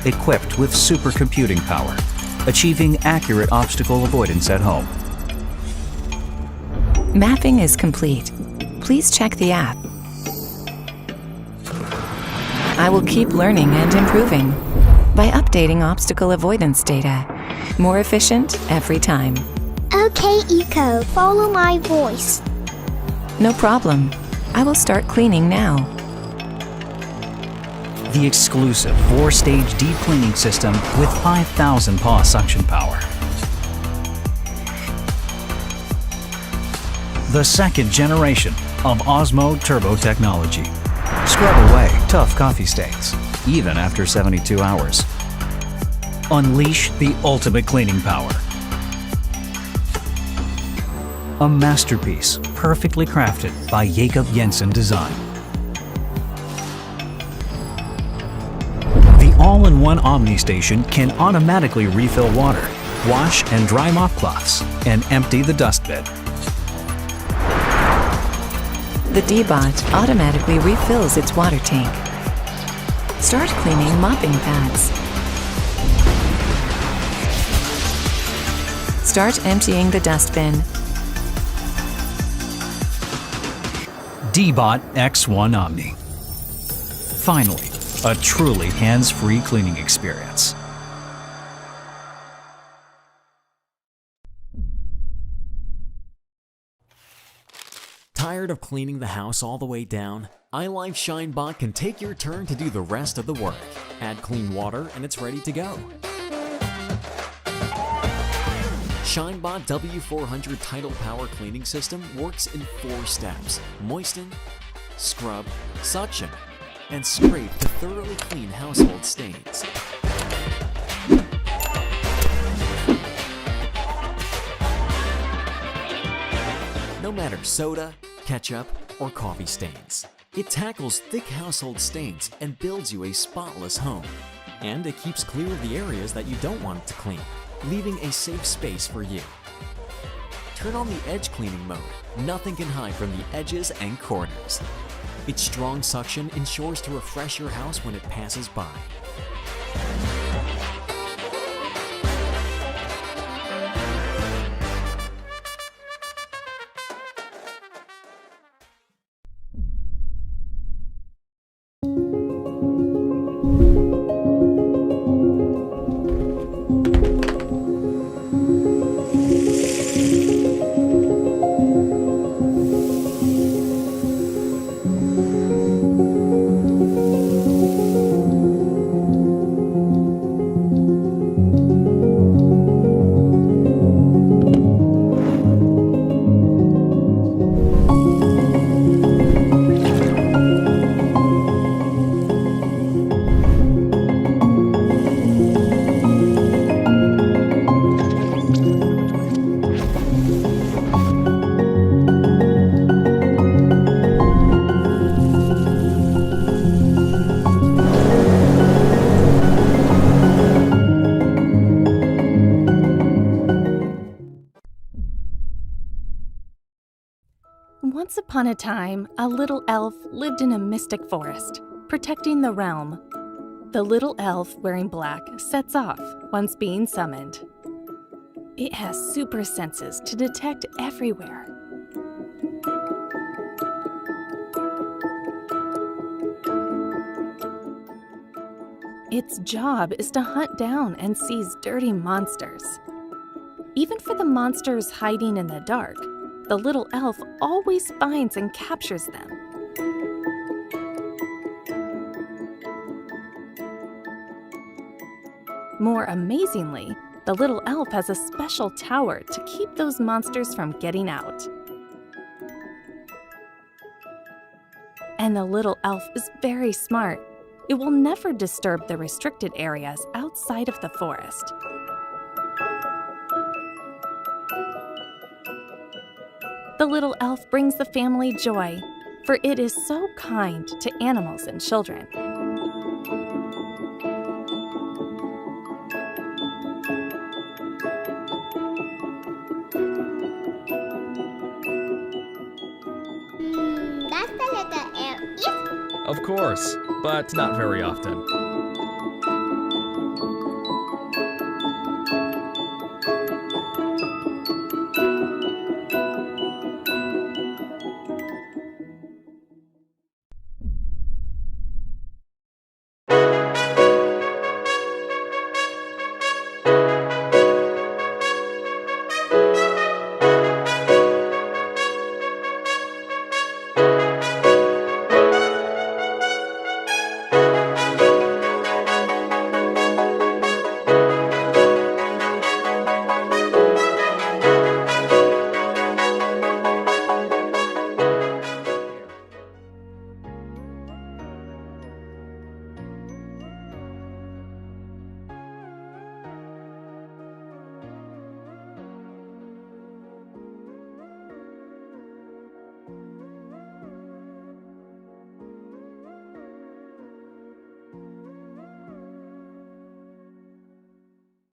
equipped with supercomputing power, achieving accurate obstacle avoidance at home. Mapping is complete. Please check the app. I will keep learning and improving by updating obstacle avoidance data. More efficient every time. Okay, Eco, follow my voice. No problem. I will start cleaning now. The exclusive 4-stage deep cleaning system with 5,000 paw suction power. The second generation of Osmo Turbo technology. Scrub away tough coffee stains, even after 72 hours. Unleash the ultimate cleaning power. A masterpiece perfectly crafted by Jacob Jensen Design. The all-in-one Omni station can automatically refill water, wash and dry mop cloths, and empty the dustbin. The D-Bot automatically refills its water tank. Start cleaning mopping pads. Start emptying the dustbin. D-Bot X1 Omni. Finally, a truly hands-free cleaning experience. Tired of cleaning the house all the way down? iLife ShineBot can take your turn to do the rest of the work. Add clean water and it's ready to go. ShineBot W400 Tidal Power Cleaning System works in 4 steps: moisten, scrub, suction, and scrape to thoroughly clean household stains. No matter soda, ketchup, or coffee stains, it tackles thick household stains and builds you a spotless home. And it keeps clear of the areas that you don't want it to clean, leaving a safe space for you. Turn on the edge cleaning mode. Nothing can hide from the edges and corners. Its strong suction ensures to refresh your house when it passes by. Once upon a time, a little elf lived in a mystic forest, protecting the realm. The little elf wearing black sets off once being summoned. It has super senses to detect everywhere. Its job is to hunt down and seize dirty monsters. Even for the monsters hiding in the dark, the little elf always finds and captures them. More amazingly, the little elf has a special tower to keep those monsters from getting out. And the little elf is very smart. It will never disturb the restricted areas outside of the forest. The little elf brings the family joy, for it is so kind to animals and children. That's the letter L, is? Of course, but not very often.